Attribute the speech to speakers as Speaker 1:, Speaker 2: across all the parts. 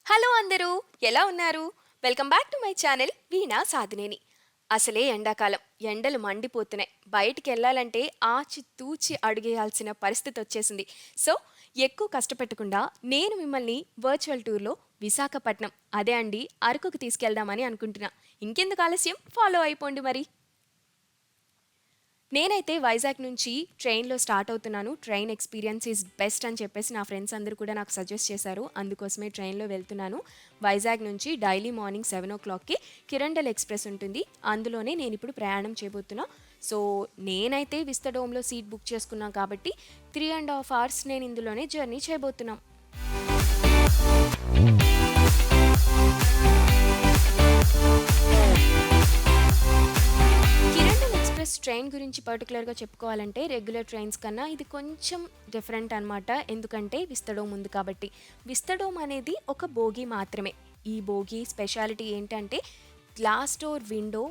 Speaker 1: Hello అందరూ, ఎలా ఉన్నారు? Welcome back to my channel Veena Sadhineni. అసలే ఎండాకాలం, ఎండలు మండిపోతున్నాయి. బయటికెళ్ళాలంటే ఆచి తూచి అడుగేయాల్సిన పరిస్థితి వచ్చేసింది. సో ఎక్కువ కష్టపెట్టకుండా నేను మిమ్మల్ని వర్చువల్ టూర్లో విశాఖపట్నం, అదే అండి అరకుకు తీసుకెళ్దామని అనుకుంటున్నా. ఇంకెందుకు ఆలస్యం, ఫాలో అయిపోండి మరి. నేనైతే వైజాగ్ నుంచి ట్రైన్‌లో స్టార్ట్ అవుతున్నాను. ట్రైన్ ఎక్స్‌పీరియన్స్ ఈజ్ బెస్ట్ అని చెప్పేసి నా ఫ్రెండ్స్ అందరూ కూడా నాకు సజెస్ట్ చేశారు. అందుకోసమే ట్రైన్‌లో వెళ్తున్నాను. వైజాగ్ నుంచి డైలీ మార్నింగ్ 7:00కి కిరండల్ ఎక్స్‌ప్రెస్ ఉంటుంది. అందులోనే నేనిప్పుడు ప్రయాణం చేయబోతున్నా. సో, నేనైతే విస్తడోమ్‌లో సీట్ బుక్ చేసుకున్నా కాబట్టి 3½ అవర్స్ నేను ఇందులోనే జర్నీ చేయబోతున్నాం. కిరండల్ ఎక్స్‌ప్రెస్ ట్రైన్ గురించి పర్టిక్యులర్‌గా చెప్పుకోవాలంటే రెగ్యులర్ ట్రైన్స్ కన్నా ఇది కొంచెం డిఫరెంట్ అనమాట. ఎందుకంటే విస్తడోమ్ ఉంది కాబట్టి. విస్తడోమ్ అనేది ఒక బోగీ మాత్రమే. ఈ బోగీ స్పెషాలిటీ ఏంటంటే గ్లాస్ డోర్ విండో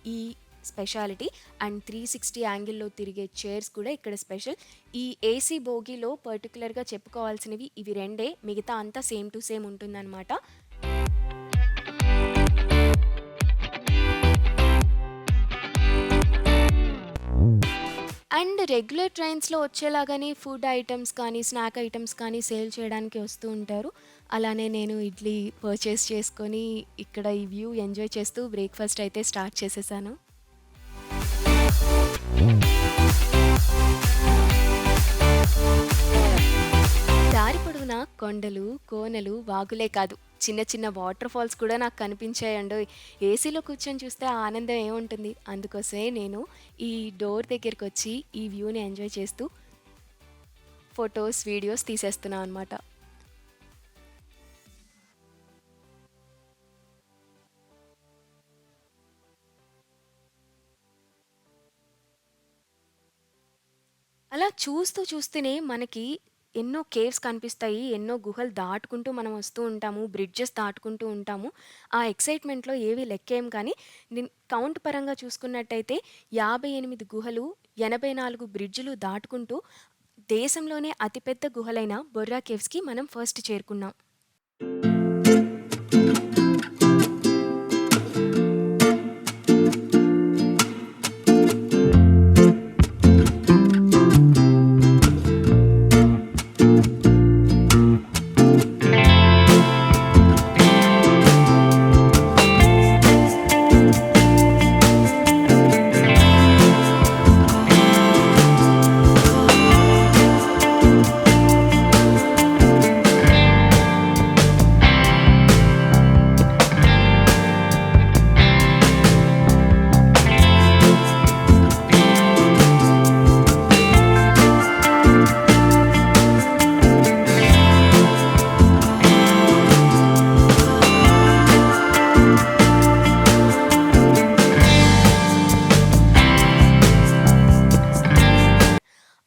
Speaker 1: ఈ స్పెషాలిటీ అండ్ 360 యాంగిల్‌లో తిరిగే చైర్స్ కూడా ఇక్కడ స్పెషల్. ఈ ఏసీ బోగీలో పర్టిక్యులర్‌గా చెప్పుకోవాల్సినవి ఇవి రెండే. మిగతా అంతా సేమ్ టు సేమ్ ఉంటుందన్నమాట. అండ్ రెగ్యులర్ ట్రైన్స్‌లో వచ్చేలాగానే ఫుడ్ ఐటెమ్స్ కానీ, స్నాక్ ఐటెమ్స్ కానీ సేల్ చేయడానికి వస్తూ ఉంటారు. అలానే నేను ఇడ్లీ పర్చేస్ చేసుకొని ఇక్కడ ఈ వ్యూ ఎంజాయ్ చేస్తూ బ్రేక్‌ఫాస్ట్ అయితే స్టార్ట్ చేసేసాను. దారి పొడవునా కొండలు, కోనలు, వాగులే కాదు చిన్న చిన్న వాటర్ ఫాల్స్ కూడా నాకు కనిపించాయండోయ్! ఏసీలో కూర్చొని చూస్తే ఆ ఆనందం ఏముంటుంది? అందుకోసమే నేను ఈ డోర్ దగ్గరికొచ్చి ఈ వ్యూని ఎంజాయ్ చేస్తూ ఫోటోస్, వీడియోస్ తీసేస్తున్నా అనమాట. అలా చూస్తూ చూస్తూనే మనకి ఎన్నో కేవ్స్ కనిపిస్తాయి. ఎన్నో గుహలు దాటుకుంటూ మనం వస్తూ ఉంటాము. బ్రిడ్జెస్ దాటుకుంటూ ఉంటాము. ఆ ఎక్సైట్‌మెంట్‌లో ఏవి లెక్కేయం కానీ కౌంట్ పరంగా చూసుకున్నట్టయితే 58 గుహలు, 84 బ్రిడ్జులు దాటుకుంటూ దేశంలోనే అతిపెద్ద గుహలైన బొర్రా కేవ్స్‌కి మనం ఫస్ట్ చేరుకున్నాం.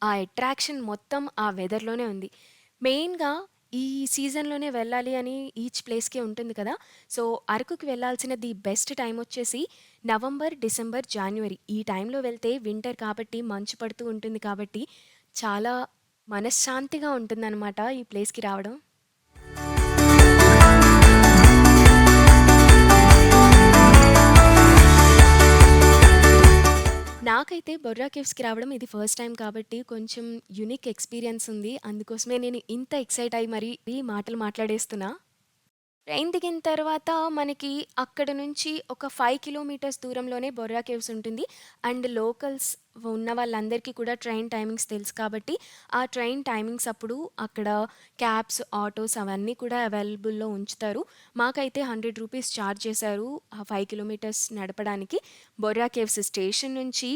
Speaker 1: ఆ అట్రాక్షన్ మొత్తం ఆ వెదర్‌లోనే ఉంది. మెయిన్‌గా ఈ సీజన్‌లోనే వెళ్ళాలి అని ఈచ్ ప్లేస్‌కి ఉంటుంది కదా! సో, అరకుకి వెళ్ళాల్సిన ది బెస్ట్ టైమ్ వచ్చేసి నవంబర్, డిసెంబర్, జాన్యువరి. ఈ టైంలో వెళ్తే వింటర్ కాబట్టి మంచు పడుతూ ఉంటుంది కాబట్టి చాలా మనశ్శాంతిగా ఉంటుందనమాట ఈ ప్లేస్‌కి రావడం. నాకైతే బొర్రా కేవ్స్‌కి రావడం ఇది ఫస్ట్ టైమ్ కాబట్టి కొంచెం యూనిక్ ఎక్స్‌పీరియన్స్ ఉంది. అందుకోసమే నేను ఇంత ఎక్సైట్ అయ్యి మరి ఈ మాటలు మాట్లాడేస్తున్నా. ట్రైన్ దిగిన తర్వాత మనకి అక్కడ నుంచి ఒక 5 కిలోమీటర్స్ దూరంలోనే బొర్రా కేవ్స్ ఉంటుంది. అండ్ లోకల్స్ ఉన్న వాళ్ళందరికీ కూడా ట్రైన్ టైమింగ్స్ తెలుసు కాబట్టి, ఆ ట్రైన్ టైమింగ్స్ అప్పుడు అక్కడ క్యాబ్స్, ఆటోస్ అవన్నీ కూడా అవైలబుల్‌లో ఉంచుతారు. మాకైతే రూ. 100 చార్జ్ చేశారు. ఆ 5 కిలోమీటర్స్ నడపడానికి. బొర్రా కేవ్స్ స్టేషన్ నుంచి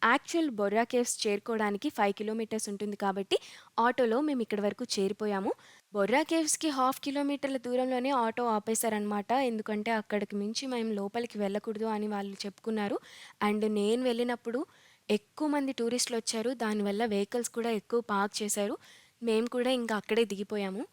Speaker 1: యాక్చువల్ బొర్రా కేవ్స్ చేరుకోవడానికి 5 కిలోమీటర్స్ ఉంటుంది కాబట్టి, ఆటోలో మేము ఇక్కడి వరకు చేరిపోయాము. బొర్రా కేవ్స్‌కి హాఫ్ కిలోమీటర్ల దూరంలోనే ఆటో ఆపేశారనమాట. ఎందుకంటే అక్కడికి మించి మేము లోపలికి వెళ్ళకూడదు అని వాళ్ళు చెప్పుకున్నారు. అండ్ నేను వెళ్ళినప్పుడు ఎక్కువ మంది టూరిస్టులొచ్చారు. దానివల్ల వెహికల్స్ కూడా ఎక్కువ పార్క్ చేశారు. మేము కూడా ఇంకా అక్కడే దిగిపోయాము.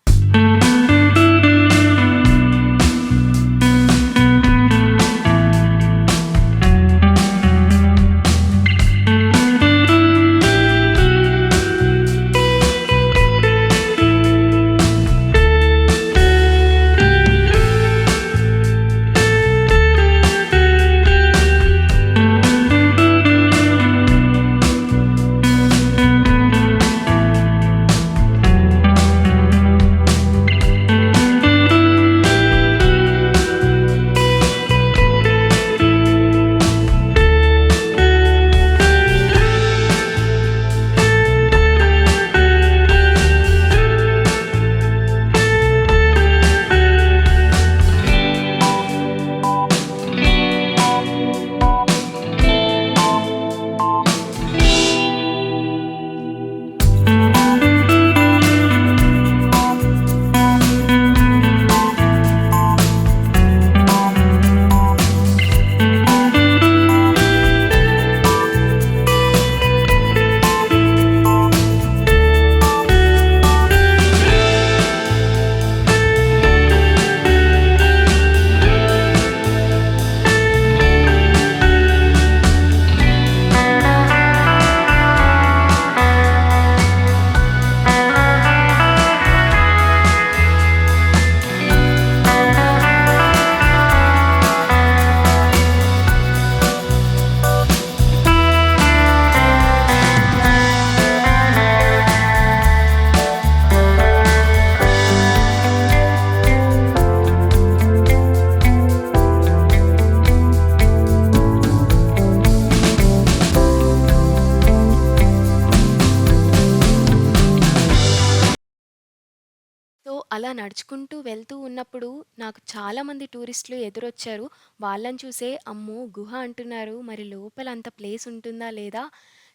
Speaker 1: అలా నడుచుకుంటూ వెళ్తూ ఉన్నప్పుడు నాకు చాలామంది టూరిస్టులు ఎదురొచ్చారు. వాళ్ళని చూసే అమ్మో! గుహ అంటున్నారు. మరి లోపల అంత ప్లేస్ ఉంటుందా? లేదా?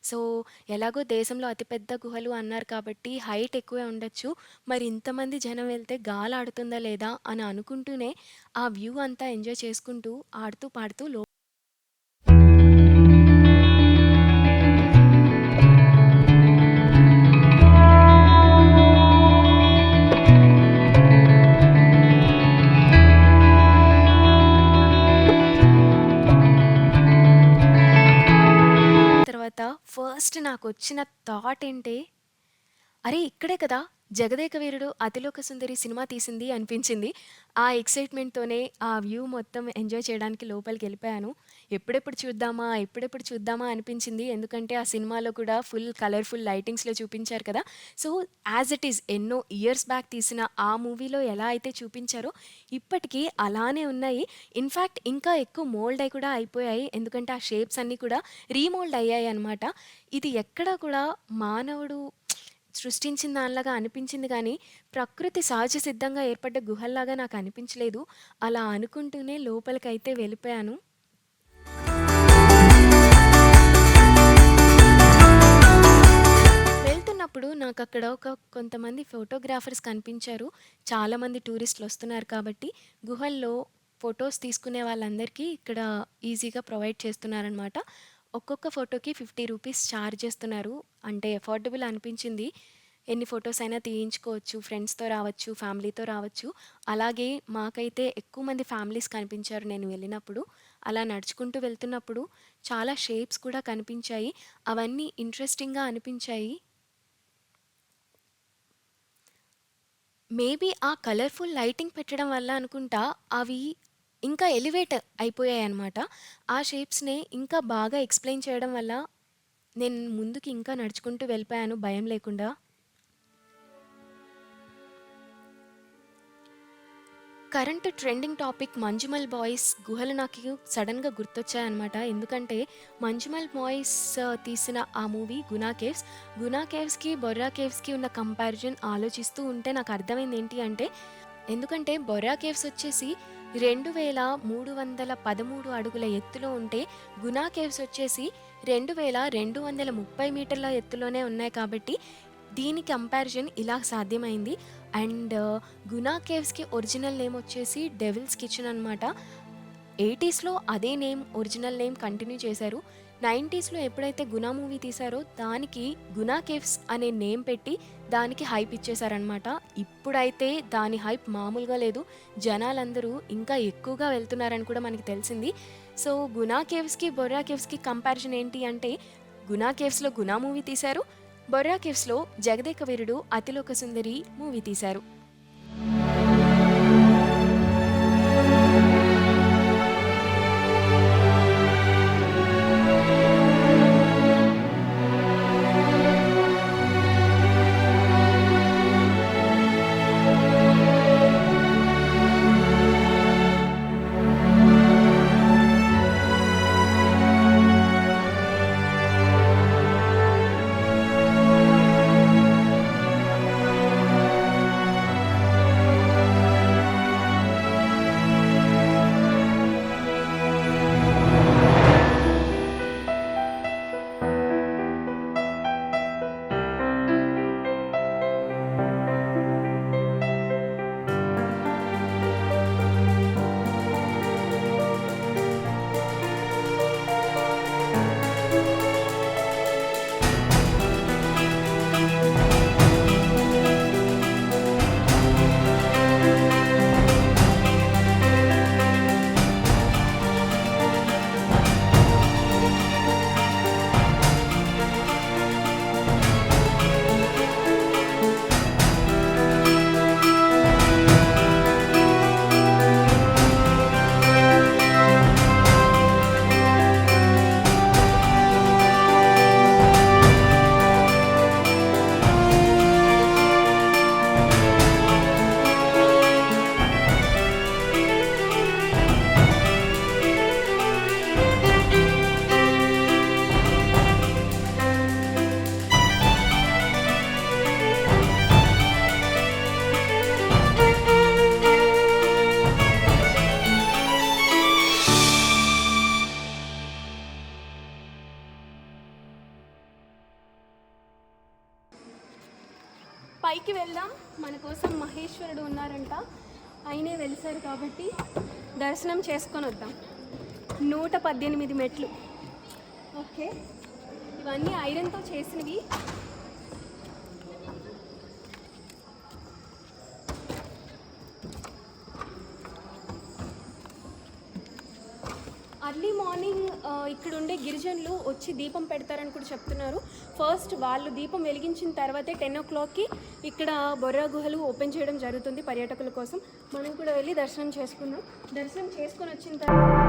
Speaker 1: సో, ఎలాగో దేశంలో అతిపెద్ద గుహలు అన్నారు కాబట్టి హైట్ ఎక్కువే ఉండొచ్చు. మరి ఇంతమంది జనం వెళ్తే గాలాడుతుందా? లేదా? అని అనుకుంటూనే ఆ వ్యూ అంతా ఎంజాయ్ చేసుకుంటూ ఆడుతూ పాడుతూ తర్వాత ఫస్ట్ నాకొచ్చిన థాట్ ఏంటి, అరే! ఇక్కడే కదా 'జగదేక వీరుడు అతిలోక సుందరి' సినిమా తీసింది అనిపించింది. ఆ ఎక్సైట్‌మెంట్‌తోనే ఆ వ్యూ మొత్తం ఎంజాయ్ చేయడానికి లోపలికెళ్ళిపోయాను. ఎప్పుడెప్పుడు చూద్దామా? ఎప్పుడెప్పుడు చూద్దామా? అనిపించింది. ఎందుకంటే ఆ సినిమాలో కూడా ఫుల్ కలర్‌ఫుల్ లైటింగ్స్‌లో చూపించారు కదా! సో, యాజ్ ఇట్ ఈజ్ ఎన్నో ఇయర్స్ బ్యాక్ తీసిన ఆ మూవీలో ఎలా అయితే చూపించారో ఇప్పటికి అలానే ఉన్నాయి. ఇన్‌ఫాక్ట్ ఇంకా ఎక్కువ మోల్డ్ అయి కూడా అయిపోయాయి. ఎందుకంటే ఆ షేప్స్ అన్నీ కూడా రీమోల్డ్ అయ్యాయన్నమాట. ఇది ఎక్కడా కూడా మానవుడు సృష్టించిన దానిలాగా అనిపించింది గానీ, ప్రకృతి సహజ సిద్ధంగా ఏర్పడ్డ గుహల్లాగా నాకనిపించలేదు. అలా అనుకుంటూనే లోపలికైతే వెళ్ళిపోయాను. వెళ్తున్నప్పుడు నాకక్కడ కొంతమంది ఫోటోగ్రాఫర్స్ కనిపించారు. చాలామంది టూరిస్టులొస్తున్నారు కాబట్టి, గుహల్లో ఫోటోస్ తీసుకునే వాళ్ళందరికీ ఇక్కడ ఈజీగా ప్రొవైడ్ చేస్తున్నారనమాట. ఒక్కొక్క ఫోటోకి రూ. 50 చార్జ్ చేస్తున్నారు. అంటే ఎఫోర్డబుల్ అనిపించింది. ఎన్ని ఫోటోస్ అయినా తీయించుకోవచ్చు. ఫ్రెండ్స్‌తో రావచ్చు, ఫ్యామిలీతో రావచ్చు. అలాగే మాకైతే ఎక్కువ మంది ఫ్యామిలీస్ కనిపించారు నేను వెళ్ళినప్పుడు. అలా నడుచుకుంటూ వెళ్తున్నప్పుడు చాలా షేప్స్ కూడా కనిపించాయి. అవన్నీ ఇంట్రెస్టింగ్‌గా అనిపించాయి. మేబీ ఆ కలర్‌ఫుల్ లైటింగ్ పెట్టడం వల్ల అనుకుంటా అవి ఇంకా ఎలివేట్ అయిపోయాయన్నమాట. ఆ షేప్స్‌ని ఇంకా బాగా ఎక్స్‌ప్లెయిన్ చేయడం వల్ల నేను ముందుకి ఇంకా నడుచుకుంటూ వెళ్ళిపోయాను భయం లేకుండా. Current trending topic 'Manjummel boys' గుహలు నాకు సడెన్‌గా గుర్తొచ్చాయన్నమాట. ఎందుకంటే 'మంజుమల్ బాయ్స్' తీసిన ఆ మూవీ 'గునా కేవ్స్'. 'గునా కేవ్స్‌కి, బొర్రా కేవ్స్‌కి' ఉన్న కంపారిజన్ ఆలోచిస్తూ ఉంటే నాకు అర్థమైంది ఏంటి అంటే, ఎందుకంటే బొర్రా కేవ్స్ వచ్చేసి 2313 అడుగుల ఎత్తులో ఉంటే, గునా కేవ్స్ వచ్చేసి 2230 మీటర్ల ఎత్తులోనే ఉన్నాయి కాబట్టి దీని కంపారిజన్ ఇలా సాధ్యమైంది. అండ్ 'గునా కేవ్స్‌కి' ఒరిజినల్ నేమ్ వచ్చేసి 'డెవిల్స్ కిచెన్' అనమాట. 80స్‌లో అదే నేమ్ ఒరిజినల్ నేమ్ కంటిన్యూ చేశారు. 90స్‌లో ఎప్పుడైతే 'గునా' మూవీ తీశారో దానికి 'గునా కేవ్స్' అనే నేమ్ పెట్టి దానికి హైప్ ఇచ్చేశారనమాట. ఇప్పుడైతే దాని హైప్ మామూలుగా లేదు. జనాలందరూ ఇంకా ఎక్కువగా వెళ్తున్నారని కూడా మనకి తెలిసింది. సో 'గునా కేవ్స్‌కి, బొర్రా కేవ్స్‌కి' కంపారిజన్ ఏంటి అంటే 'గునా కేవ్స్‌లో 'గునా' మూవీ తీశారు. 'బొర్రా కేవ్స్‌లో 'జగదేక వీరుడు అతిలోక సుందరి' మూవీ తీశారు.
Speaker 2: వెళ్తారంట. ఆయనే వెలిసారు కాబట్టి దర్శనం చేసుకొని వద్దాం. 118 మెట్లు. ఓకే, ఇవన్నీ ఐరన్తో చేసినవి. అర్లీ మార్నింగ్ ఇక్కడ ఉండే గిరిజనులు వచ్చి దీపం పెడతారని కూడా చెప్తున్నారు. ఫస్ట్ వాళ్ళు దీపం వెలిగించిన తర్వాతే 10 o'clockకి ఇక్కడ బొర్రా గుహలు ఓపెన్ చేయడం జరుగుతుంది పర్యాటకుల కోసం. మనం కూడా వెళ్ళి దర్శనం చేసుకుందాం. దర్శనం చేసుకొని వచ్చిన తర్వాత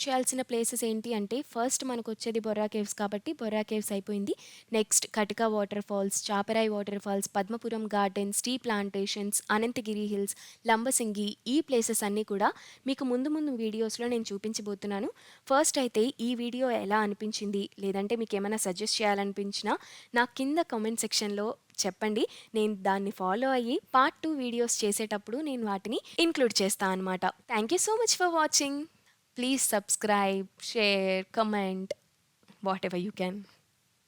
Speaker 1: చేయాల్సిన ప్లేసెస్ ఏంటి అంటే ఫస్ట్ మనకొచ్చేది బొర్రా కేవ్స్ కాబట్టి బొర్రా కేవ్స్ అయిపోయింది. Next Katika water falls, Chaparai water falls, Padmapuram gardens, tea plantations, Ananthagiri hills, Lambasingi ఈ ప్లేసెస్ అన్నీ కూడా మీకు ముందు ముందు వీడియోస్‌లో నేను చూపించబోతున్నాను. ఫస్ట్ అయితే ఈ వీడియో ఎలా అనిపించింది? లేదంటే మీకేమైనా సజెస్ట్ చేయాలనిపించినా నాకు కింద కామెంట్ సెక్షన్‌లో చెప్పండి. నేను దాన్ని ఫాలో అయ్యి పార్ట్ 2 వీడియోస్ చేసేటప్పుడు నేను వాటిని ఇంక్లూడ్ చేస్తా అనమాట. Thank you so much for watching. Please subscribe, share, comment whatever you can.